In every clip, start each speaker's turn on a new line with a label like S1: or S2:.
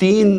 S1: 3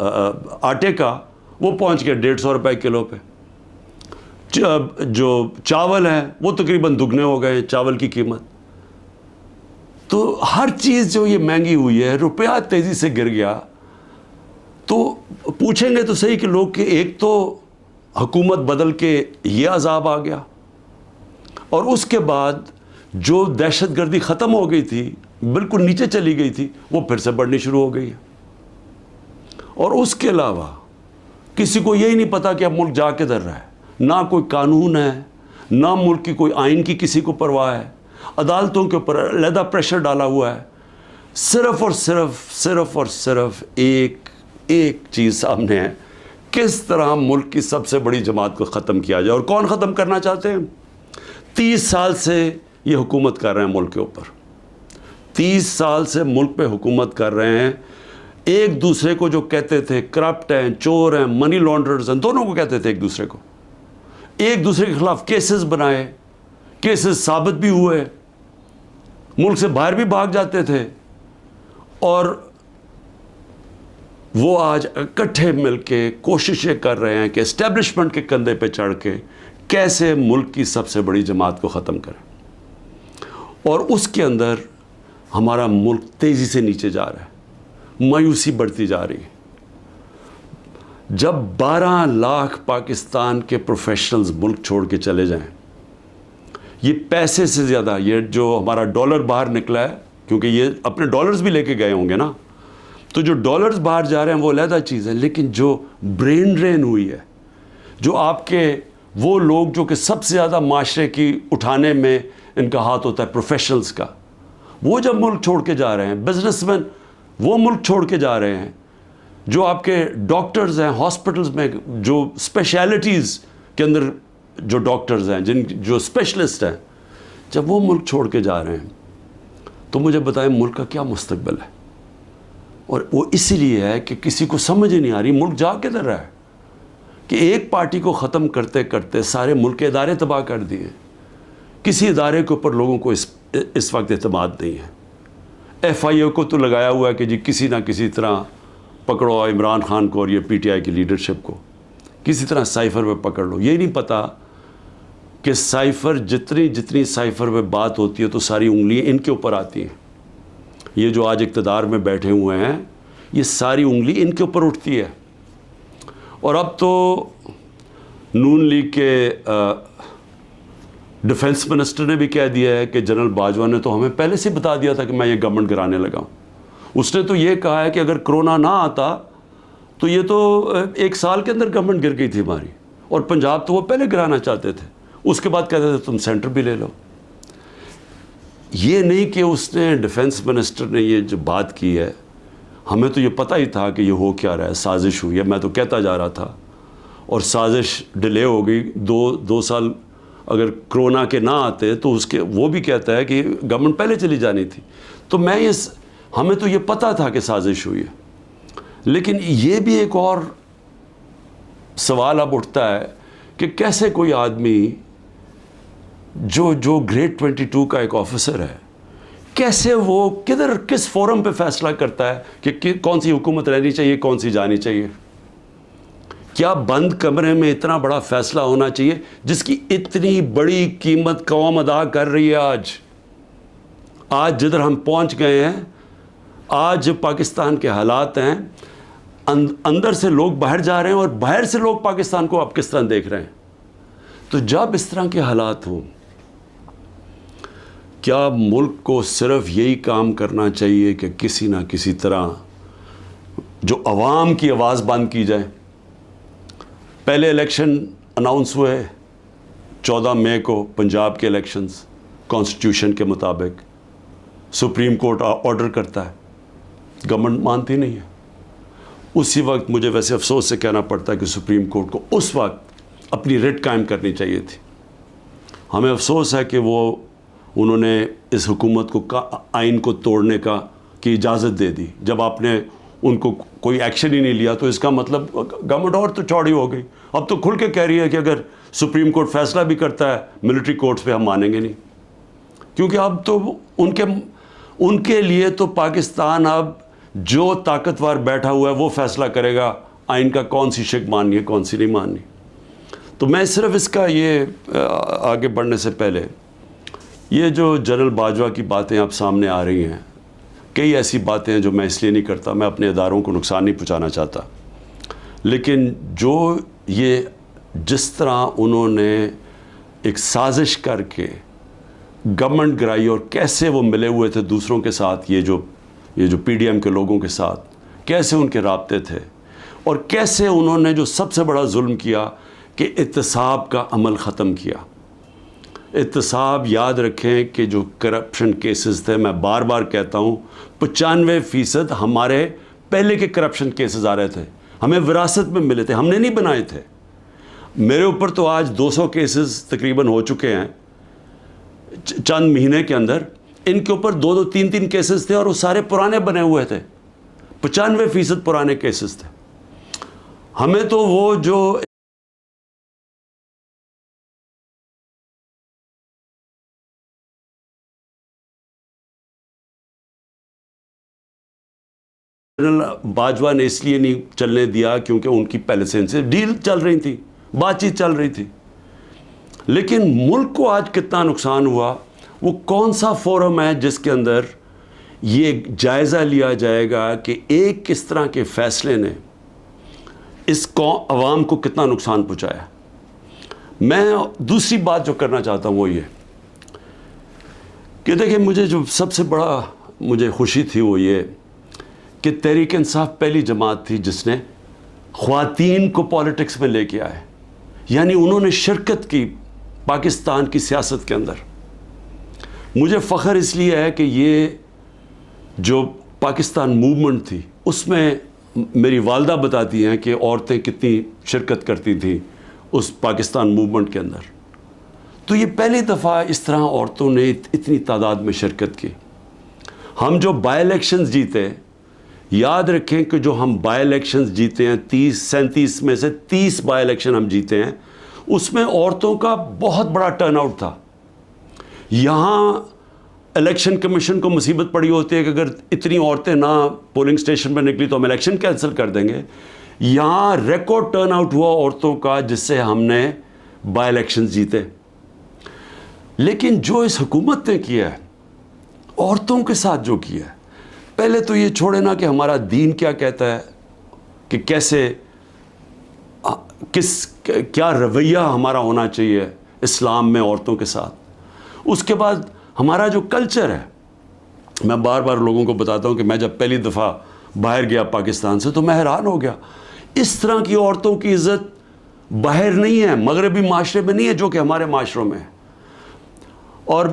S1: آٹے کا وہ پہنچ گیا 150 روپے کلو پہ. جو چاول ہے وہ تقریباً دگنے ہو گئے چاول کی قیمت. تو ہر چیز جو یہ مہنگی ہوئی ہے, روپیہ تیزی سے گر گیا. تو پوچھیں گے تو صحیح کہ لوگ کہ ایک تو حکومت بدل کے یہ عذاب آ گیا, اور اس کے بعد جو دہشت گردی ختم ہو گئی تھی, بالکل نیچے چلی گئی تھی, وہ پھر سے بڑھنی شروع ہو گئی ہے. اور اس کے علاوہ کسی کو یہی نہیں پتا کہ اب ملک جا کدھر رہا ہے. نہ کوئی قانون ہے, نہ ملک کی کوئی آئین کی کسی کو پرواہ ہے. عدالتوں کے اوپر علیحدہ پریشر ڈالا ہوا ہے. صرف اور صرف ایک چیز سامنے ہے, کس طرح ملک کی سب سے بڑی جماعت کو ختم کیا جائے. اور کون ختم کرنا چاہتے ہیں؟ 30 سال سے یہ حکومت کر رہے ہیں ملک کے اوپر. 30 سال سے ملک پہ حکومت کر رہے ہیں. ایک دوسرے کو جو کہتے تھے کرپٹ ہیں, چور ہیں, منی لانڈرز ہیں, دونوں کو کہتے تھے ایک دوسرے کو. ایک دوسرے کے خلاف کیسز بنائے, کیسز ثابت بھی ہوئے, ملک سے باہر بھی بھاگ جاتے تھے. اور وہ آج اکٹھے مل کے کوششیں کر رہے ہیں کہ اسٹیبلشمنٹ کے کندھے پہ چڑھ کے کیسے ملک کی سب سے بڑی جماعت کو ختم کریں. اور اس کے اندر ہمارا ملک تیزی سے نیچے جا رہا ہے, مایوسی بڑھتی جا رہی ہے. جب 12 لاکھ پاکستان کے پروفیشنلز ملک چھوڑ کے چلے جائیں, یہ پیسے سے زیادہ, یہ جو ہمارا ڈالر باہر نکلا ہے, کیونکہ یہ اپنے ڈالرز بھی لے کے گئے ہوں گے نا, تو جو ڈالرز باہر جا رہے ہیں وہ علیحدہ چیز ہے. لیکن جو برین ڈرین ہوئی ہے, جو آپ کے وہ لوگ جو کہ سب سے زیادہ معاشرے کی اٹھانے میں ان کا ہاتھ ہوتا ہے, پروفیشنلز کا, وہ جب ملک چھوڑ کے جا رہے ہیں, بزنس مین وہ ملک چھوڑ کے جا رہے ہیں, جو آپ کے ڈاکٹرز ہیں ہاسپٹلز میں, جو اسپیشلٹیز کے اندر جو ڈاکٹرز ہیں, جو اسپیشلسٹ ہیں, جب وہ ملک چھوڑ کے جا رہے ہیں, تو مجھے بتائیں ملک کا کیا مستقبل ہے. اور وہ اسی لیے ہے کہ کسی کو سمجھ ہی نہیں آ رہی ملک جا کدھر رہا ہے, کہ ایک پارٹی کو ختم کرتے کرتے سارے ملک کے ادارے تباہ کر دیے. کسی ادارے کے اوپر لوگوں کو اس وقت اعتماد نہیں ہے. FIA کو تو لگایا ہوا ہے کہ جی کسی نہ کسی طرح پکڑو عمران خان کو اور یہ PTI کی لیڈرشپ کو, کسی طرح سائفر پہ پکڑ لو. یہ نہیں پتا کہ سائفر جتنی سائفر پہ بات ہوتی ہے تو ساری انگلیاں ان کے اوپر آتی ہیں. یہ جو آج اقتدار میں بیٹھے ہوئے ہیں, یہ ساری انگلی ان کے اوپر اٹھتی ہے. اور اب تو نون لیگ کے ڈیفنس منسٹر نے بھی کہہ دیا ہے کہ جنرل باجوہ نے تو ہمیں پہلے سے بتا دیا تھا کہ میں یہ گورنمنٹ گرانے لگا ہوں. اس نے تو یہ کہا ہے کہ اگر کرونا نہ آتا تو یہ تو 1 سال کے اندر گورنمنٹ گر گئی تھی ہماری, اور پنجاب تو وہ پہلے گرانا چاہتے تھے. اس کے بعد کہتے تھے تم سینٹر بھی لے لو. یہ نہیں کہ اس نے ڈیفنس منسٹر نے یہ جو بات کی ہے, ہمیں تو یہ پتہ ہی تھا کہ یہ ہو کیا رہا ہے, سازش ہوئی ہے. میں تو کہتا جا رہا تھا, اور سازش ڈیلے ہو گئی. 2 سال اگر کرونا کے نہ آتے تو اس کے وہ بھی کہتا ہے کہ گورنمنٹ پہلے چلی جانی تھی. تو ہمیں تو یہ پتہ تھا کہ سازش ہوئی ہے. لیکن یہ بھی ایک اور سوال اب اٹھتا ہے کہ کیسے کوئی آدمی جو گریڈ 22 کا ایک آفیسر ہے, کیسے وہ کس فورم پہ فیصلہ کرتا ہے کہ کون سی حکومت رہنی چاہیے, کون سی جانی چاہیے. کیا بند کمرے میں اتنا بڑا فیصلہ ہونا چاہیے جس کی اتنی بڑی قیمت قوم ادا کر رہی ہے. آج جدھر ہم پہنچ گئے ہیں, آج پاکستان کے حالات ہیں, اندر سے لوگ باہر جا رہے ہیں اور باہر سے لوگ پاکستان کو اب کس طرح دیکھ رہے ہیں. تو جب اس طرح کے حالات ہوں, کیا ملک کو صرف یہی کام کرنا چاہیے کہ کسی نہ کسی طرح جو عوام کی آواز بند کی جائے. پہلے الیکشن اناؤنس ہوئے 14 مئی کو, پنجاب کے الیکشنز کانسٹیٹیوشن کے مطابق. سپریم کورٹ آرڈر کرتا ہے, گورنمنٹ مانتی نہیں ہے. اسی وقت مجھے ویسے افسوس سے کہنا پڑتا ہے کہ سپریم کورٹ کو اس وقت اپنی ریٹ قائم کرنی چاہیے تھی. ہمیں افسوس ہے کہ انہوں نے اس حکومت کو آئین کو توڑنے کی اجازت دے دی. جب آپ نے ان کو کوئی ایکشن ہی نہیں لیا تو اس کا مطلب گورنمنٹ اور تو چوڑی ہو گئی. اب تو کھل کے کہہ رہی ہے کہ اگر سپریم کورٹ فیصلہ بھی کرتا ہے ملٹری کورٹس پہ ہم مانیں گے نہیں, کیونکہ اب تو ان کے لیے تو پاکستان اب جو طاقتور بیٹھا ہوا ہے وہ فیصلہ کرے گا آئین کا کون سی شق ماننی ہے کون سی نہیں ماننی. تو میں صرف اس کا یہ آگے بڑھنے سے پہلے یہ جو جنرل باجوہ کی باتیں اب سامنے آ رہی ہیں، کئی ایسی باتیں ہیں جو میں اس لیے نہیں کرتا، میں اپنے اداروں کو نقصان نہیں پہنچانا چاہتا، لیکن جو یہ جس طرح انہوں نے ایک سازش کر کے گورنمنٹ گرائی اور کیسے وہ ملے ہوئے تھے دوسروں کے ساتھ، یہ جو پی ڈی ایم کے لوگوں کے ساتھ کیسے ان کے رابطے تھے، اور کیسے انہوں نے جو سب سے بڑا ظلم کیا کہ احتساب کا عمل ختم کیا. احتساب یاد رکھیں کہ جو کرپشن کیسز تھے، میں بار بار کہتا ہوں 95% ہمارے پہلے کے کرپشن کیسز آ رہے تھے، ہمیں وراثت میں ملے تھے، ہم نے نہیں بنائے تھے. میرے اوپر تو آج 200 کیسز تقریباً ہو چکے ہیں چند مہینے کے اندر. ان کے اوپر 2 3 کیسز تھے اور وہ سارے پرانے بنے ہوئے تھے، 95% پرانے کیسز تھے. ہمیں تو وہ جو جنرل باجوہ نے اس لیے نہیں چلنے دیا کیونکہ ان کی پہلے سے ان سے ڈیل چل رہی تھی، بات چیت چل رہی تھی. لیکن ملک کو آج کتنا نقصان ہوا، وہ کون سا فورم ہے جس کے اندر یہ جائزہ لیا جائے گا کہ ایک کس طرح کے فیصلے نے اس عوام کو کتنا نقصان پہنچایا. میں دوسری بات جو کرنا چاہتا ہوں وہ یہ کہ دیکھیں، مجھے جو سب سے بڑا مجھے خوشی تھی وہ یہ کہ تحریک انصاف پہلی جماعت تھی جس نے خواتین کو پالیٹکس میں لے کے آئے، یعنی انہوں نے شرکت کی پاکستان کی سیاست کے اندر. مجھے فخر اس لیے ہے کہ یہ جو پاکستان موومنٹ تھی اس میں میری والدہ بتاتی ہیں کہ عورتیں کتنی شرکت کرتی تھیں اس پاکستان موومنٹ کے اندر. تو یہ پہلی دفعہ اس طرح عورتوں نے اتنی تعداد میں شرکت کی. ہم جو بائی الیکشنز جیتے، یاد رکھیں کہ جو ہم بائی الیکشنز جیتے ہیں 37 میں سے 30 بائی الیکشن ہم جیتے ہیں، اس میں عورتوں کا بہت بڑا ٹرن آؤٹ تھا. یہاں الیکشن کمیشن کو مصیبت پڑی ہوتی ہے کہ اگر اتنی عورتیں نہ پولنگ اسٹیشن پر نکلی تو ہم الیکشن کینسل کر دیں گے. یہاں ریکارڈ ٹرن آؤٹ ہوا عورتوں کا جس سے ہم نے بائی الیکشنز جیتے. لیکن جو اس حکومت نے کیا ہے عورتوں کے ساتھ جو کیا ہے، پہلے تو یہ چھوڑے نا کہ ہمارا دین کیا کہتا ہے کہ کیسے کیا رویہ ہمارا ہونا چاہیے اسلام میں عورتوں کے ساتھ. اس کے بعد ہمارا جو کلچر ہے، میں بار بار لوگوں کو بتاتا ہوں کہ میں جب پہلی دفعہ باہر گیا پاکستان سے تو میں حیران ہو گیا. اس طرح کی عورتوں کی عزت باہر نہیں ہے، مغربی معاشرے میں نہیں ہے جو کہ ہمارے معاشروں میں ہے. اور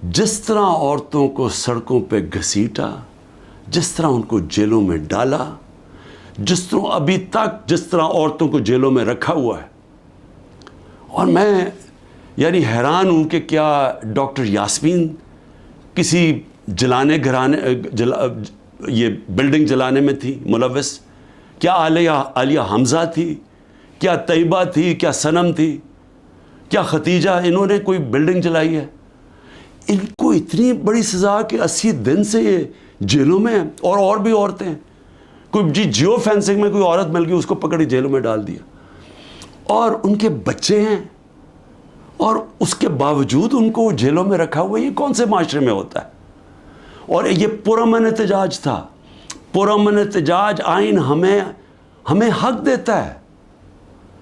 S1: جس طرح عورتوں کو سڑکوں پہ گھسیٹا، جس طرح ان کو جیلوں میں ڈالا، جس طرح ابھی تک جس طرح عورتوں کو جیلوں میں رکھا ہوا ہے. اور میں یعنی حیران ہوں کہ کیا ڈاکٹر یاسمین کسی یہ بلڈنگ جلانے میں تھی ملوث؟ کیا عالیہ حمزہ تھی؟ کیا طیبہ تھی؟ کیا صنم تھی؟ کیا ختیجہ؟ انہوں نے کوئی بلڈنگ جلائی ہے؟ ان کو اتنی بڑی سزا کہ 80 دن سے یہ جیلوں میں ہیں. اور بھی عورتیں ہیں، کوئی جیو فینسنگ میں کوئی عورت مل گئی اس کو پکڑی جیلوں میں ڈال دیا. اور ان کے بچے ہیں اور اس کے باوجود ان کو جیلوں میں رکھا ہوا. یہ کون سے معاشرے میں ہوتا ہے؟ اور یہ پرامن احتجاج تھا. پرامن احتجاج آئین ہمیں حق دیتا ہے.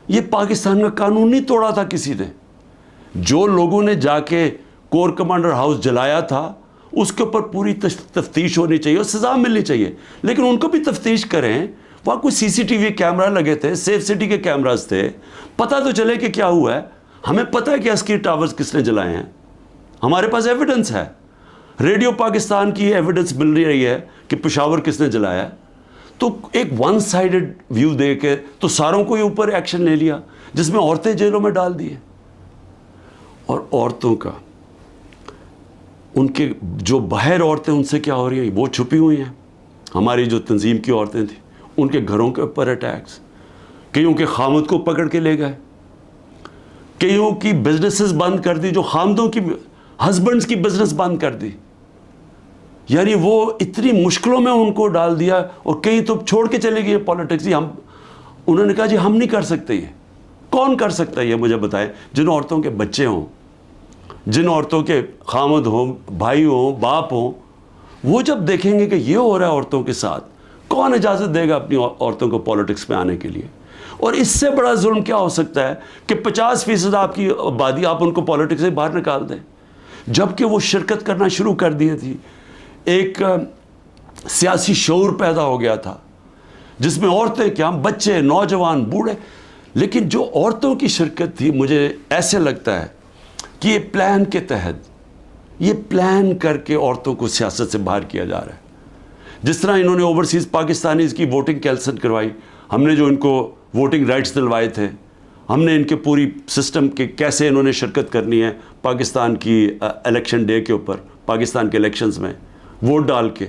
S1: یہ پاکستان کا قانون نہیں توڑا تھا کسی نے. جو لوگوں نے جا کے کور کمانڈر ہاؤس جلایا تھا اس کے اوپر پوری تفتیش ہونی چاہیے اور سزا ملنی چاہیے. لیکن ان کو بھی تفتیش کریں. وہاں کوئی سی سی ٹی وی کیمرہ لگے تھے، سیف سٹی کے کیمراز تھے، پتہ تو چلے کہ کیا ہوا ہے. ہمیں پتہ ہے کہ عسکری ٹاورز کس نے جلائے ہیں، ہمارے پاس ایویڈنس ہے. ریڈیو پاکستان کی ایویڈنس مل رہی ہے کہ پشاور کس نے جلایا ہے. تو ایک ون سائیڈڈ ویو دے کے تو ساروں کو یہ اوپر ایکشن لے لیا جس میں عورتیں جیلوں میں ڈال دی ہیں. اور عورتوں کا ان کے جو باہر عورتیں ان سے کیا ہو رہی ہیں وہ چھپی ہوئی ہیں. ہماری جو تنظیم کی عورتیں تھیں ان کے گھروں کے اوپر اٹیکس، کئیوں کے خامد کو پکڑ کے لے گئے، کئیوں کی بزنسز بند کر دی، جو خامدوں کی ہسبینڈز کی بزنس بند کر دی. یعنی وہ اتنی مشکلوں میں ان کو ڈال دیا اور کہیں تو چھوڑ کے چلے گئے پالیٹکس. انہوں نے کہا جی ہم نہیں کر سکتے. یہ کون کر سکتا ہے یہ مجھے بتائیں. جن عورتوں کے بچے ہوں, جن عورتوں کے خامد ہوں, بھائی ہوں, باپ ہوں, وہ جب دیکھیں گے کہ یہ ہو رہا ہے عورتوں کے ساتھ, کون اجازت دے گا اپنی عورتوں کو پالیٹکس میں آنے کے لیے؟ اور اس سے بڑا ظلم کیا ہو سکتا ہے کہ 50% آپ کی آبادی آپ ان کو پالیٹکس سے باہر نکال دیں, جب کہ وہ شرکت کرنا شروع کر دی تھی. ایک سیاسی شعور پیدا ہو گیا تھا جس میں عورتیں کیا, بچے, نوجوان, بوڑھے, لیکن جو عورتوں کی شرکت تھی مجھے ایسے لگتا ہے کہ یہ پلان کے تحت, یہ پلان کر کے عورتوں کو سیاست سے باہر کیا جا رہا ہے. جس طرح انہوں نے اوورسیز پاکستانیز کی ووٹنگ کینسل کروائی, ہم نے جو ان کو ووٹنگ رائٹس دلوائے تھے, ہم نے ان کے پوری سسٹم کے کیسے انہوں نے شرکت کرنی ہے پاکستان کی الیکشن ڈے کے اوپر, پاکستان کے الیکشنز میں ووٹ ڈال کے,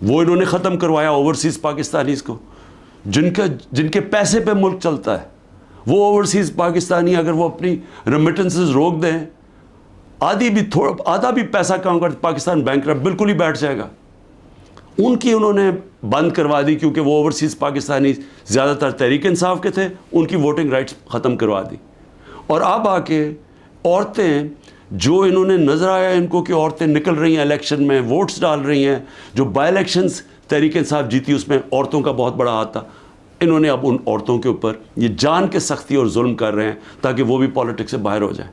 S1: وہ انہوں نے ختم کروایا اوورسیز پاکستانیز کو جن کے پیسے پہ ملک چلتا ہے. وہ اوورسیز پاکستانی اگر وہ اپنی ریمیٹنسز روک دیں, آدھا بھی پیسہ کام کر, پاکستان بینکرپٹ بالکل ہی بیٹھ جائے گا. ان کی انہوں نے بند کروا دی کیونکہ وہ اوورسیز پاکستانی زیادہ تر تحریک انصاف کے تھے, ان کی ووٹنگ رائٹس ختم کروا دی. اور اب آ کے عورتیں, جو انہوں نے نظر آیا ان کو کہ عورتیں نکل رہی ہیں الیکشن میں, ووٹس ڈال رہی ہیں, جو بائی الیکشنز تحریک انصاف جیتی اس میں عورتوں کا بہت بڑا ہاتھ تھا, انہوں نے اب ان عورتوں کے اوپر یہ جان کے سختی اور ظلم کر رہے ہیں تاکہ وہ بھی پالیٹکس سے باہر ہو جائیں.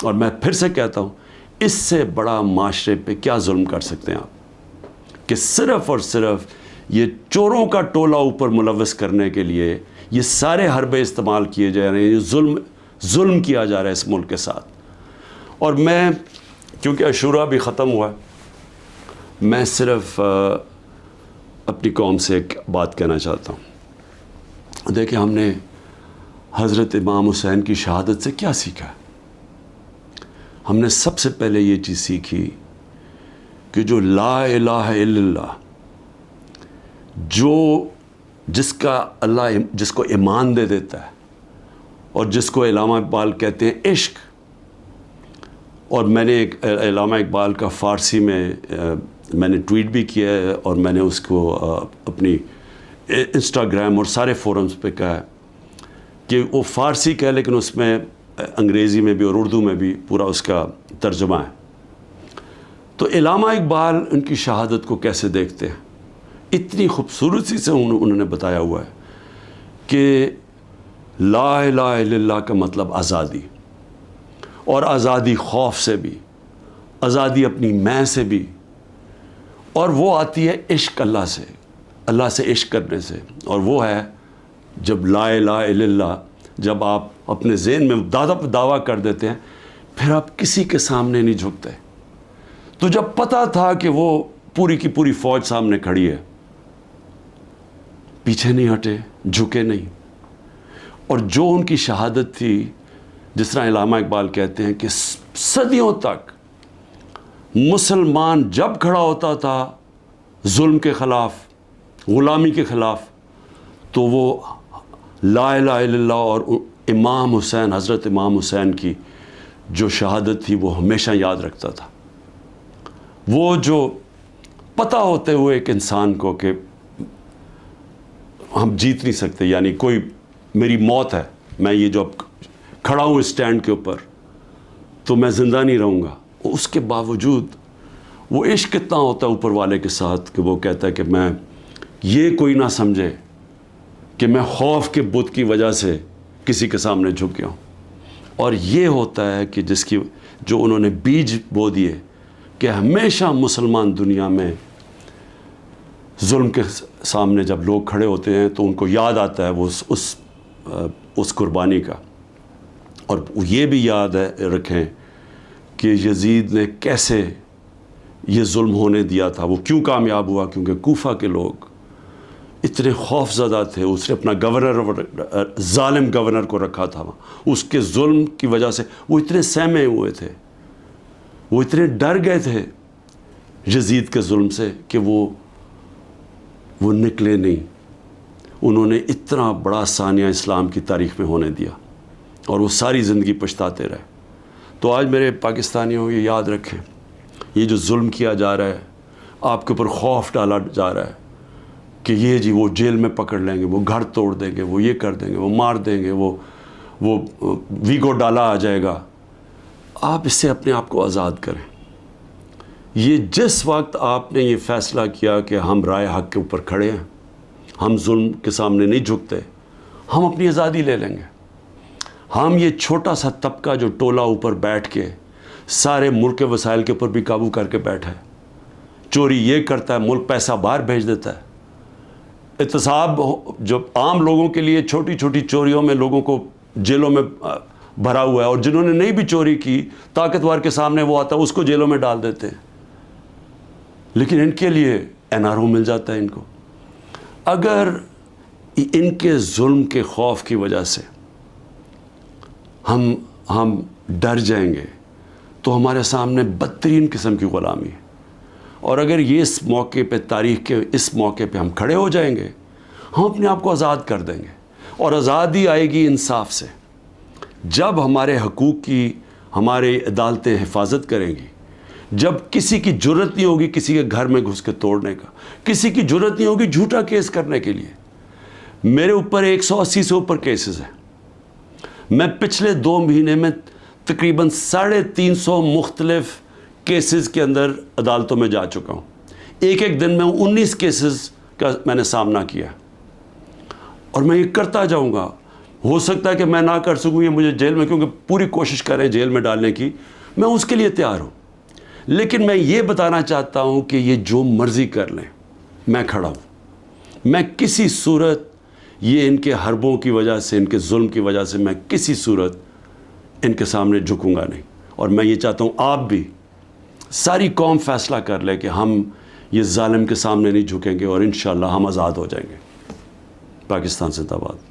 S1: اور میں پھر سے کہتا ہوں, اس سے بڑا معاشرے پہ کیا ظلم کر سکتے ہیں آپ کہ صرف اور صرف یہ چوروں کا ٹولہ اوپر ملوث کرنے کے لیے یہ سارے حربے استعمال کیے جا رہے ہیں, یہ ظلم کیا جا رہا ہے اس ملک کے ساتھ. اور میں, کیونکہ عاشورہ بھی ختم ہوا, میں صرف اپنی قوم سے ایک بات کہنا چاہتا ہوں. دیکھیں, ہم نے حضرت امام حسین کی شہادت سے کیا سیکھا؟ ہم نے سب سے پہلے یہ چیز سیکھی کہ جو لا الہ الا اللہ, جس کا اللہ جس کو ایمان دے دیتا ہے, اور جس کو علامہ اقبال کہتے ہیں عشق. اور میں نے ایک علامہ اقبال کا فارسی میں نے ٹویٹ بھی کیا ہے, اور میں نے اس کو اپنی انسٹاگرام اور سارے فورمز پہ کہا ہے کہ وہ فارسی کہہ, لیکن اس میں انگریزی میں بھی اور اردو میں بھی پورا اس کا ترجمہ ہے. تو علامہ اقبال ان کی شہادت کو کیسے دیکھتے ہیں, اتنی خوبصورتی سے انہوں نے بتایا ہوا ہے کہ لا الہ الا اللہ کا مطلب آزادی, اور آزادی خوف سے بھی, آزادی اپنی میں سے بھی, اور وہ آتی ہے عشق اللہ سے, اللہ سے عشق کرنے سے. اور وہ ہے جب لا الہ الا اللہ, جب آپ اپنے ذہن میں دعویٰ کر دیتے ہیں, پھر آپ کسی کے سامنے نہیں جھکتے. تو جب پتہ تھا کہ وہ پوری کی پوری فوج سامنے کھڑی ہے, پیچھے نہیں ہٹے, جھکے نہیں. اور جو ان کی شہادت تھی, جس طرح علامہ اقبال کہتے ہیں کہ صدیوں تک مسلمان جب کھڑا ہوتا تھا ظلم کے خلاف, غلامی کے خلاف, تو وہ لا الہ الا اللہ اور امام حسین, حضرت امام حسین کی جو شہادت تھی وہ ہمیشہ یاد رکھتا تھا. وہ جو پتہ ہوتے ہوئے ایک انسان کو کہ ہم جیت نہیں سکتے, یعنی کوئی میری موت ہے, میں یہ جو اب کھڑا ہوں اسٹینڈ کے اوپر تو میں زندہ نہیں رہوں گا, اس کے باوجود وہ عشق کتنا ہوتا ہے اوپر والے کے ساتھ کہ وہ کہتا ہے کہ میں یہ کوئی نہ سمجھے کہ میں خوف کے بت کی وجہ سے کسی کے سامنے جھک گیا ہوں. اور یہ ہوتا ہے کہ جو انہوں نے بیج بو دیے کہ ہمیشہ مسلمان دنیا میں ظلم کے سامنے جب لوگ کھڑے ہوتے ہیں تو ان کو یاد آتا ہے وہ اس قربانی کا. اور یہ بھی یاد رکھیں کہ یزید نے کیسے یہ ظلم ہونے دیا تھا, وہ کیوں کامیاب ہوا, کیونکہ کوفہ کے لوگ اتنے خوف زدہ تھے. اس نے اپنا گورنر, ظالم گورنر کو رکھا تھا وہاں, اس کے ظلم کی وجہ سے وہ اتنے سہمے ہوئے تھے, وہ اتنے ڈر گئے تھے یزید کے ظلم سے کہ وہ نکلے نہیں. انہوں نے اتنا بڑا ثانیہ اسلام کی تاریخ میں ہونے دیا اور وہ ساری زندگی پچھتاتے رہے. تو آج میرے پاکستانیوں یہ یاد رکھیں, یہ جو ظلم کیا جا رہا ہے آپ کے اوپر خوف ڈالا جا رہا ہے کہ یہ جی وہ جیل میں پکڑ لیں گے، وہ گھر توڑ دیں گے، وہ یہ کر دیں گے، وہ مار دیں گے، وہ ویگو ڈالا آ جائے گا، آپ اس سے اپنے آپ کو آزاد کریں. یہ جس وقت آپ نے یہ فیصلہ کیا کہ ہم رائے حق کے اوپر کھڑے ہیں، ہم ظلم کے سامنے نہیں جھکتے، ہم اپنی آزادی لے لیں گے. ہم یہ چھوٹا سا طبقہ جو ٹولہ اوپر بیٹھ کے سارے ملک کے وسائل کے اوپر بھی قابو کر کے بیٹھا ہے، چوری یہ کرتا ہے، ملک پیسہ باہر بھیج دیتا ہے، احتساب جو عام لوگوں کے لیے چھوٹی چھوٹی چوریوں میں لوگوں کو جیلوں میں بھرا ہوا ہے، اور جنہوں نے نہیں بھی چوری کی طاقتور کے سامنے وہ آتا ہے اس کو جیلوں میں ڈال دیتے ہیں، لیکن ان کے لیے NRO مل جاتا ہے ان کو. اگر ان کے ظلم کے خوف کی وجہ سے ہم ڈر جائیں گے تو ہمارے سامنے بدترین قسم کی غلامی ہے. اور اگر یہ اس موقع پہ، تاریخ کے اس موقع پہ ہم کھڑے ہو جائیں گے، ہم اپنے آپ کو آزاد کر دیں گے. اور آزادی آئے گی انصاف سے. جب ہمارے حقوق کی ہمارے عدالتیں حفاظت کریں گی، جب کسی کی جرت نہیں ہوگی کسی کے گھر میں گھس کے توڑنے کا، کسی کی جرت نہیں ہوگی جھوٹا کیس کرنے کے لیے. میرے اوپر 180 سے اوپر کیسز ہیں. میں پچھلے 2 مہینے میں تقریباً 350 مختلف کیسز کے اندر عدالتوں میں جا چکا ہوں. ایک دن میں 19 کیسز کا میں نے سامنا کیا، اور میں یہ کرتا جاؤں گا. ہو سکتا ہے کہ میں نہ کر سکوں، یہ مجھے جیل میں، کیونکہ پوری کوشش کریں جیل میں ڈالنے کی، میں اس کے لیے تیار ہوں. لیکن میں یہ بتانا چاہتا ہوں کہ یہ جو مرضی کر لیں، میں کھڑا ہوں. میں کسی صورت یہ ان کے حربوں کی وجہ سے، ان کے ظلم کی وجہ سے میں کسی صورت ان کے سامنے جھکوں گا نہیں. اور میں یہ چاہتا ہوں آپ بھی، ساری قوم فیصلہ کر لے کہ ہم یہ ظالم کے سامنے نہیں جھکیں گے، اور انشاءاللہ ہم آزاد ہو جائیں گے. پاکستان زندہ باد.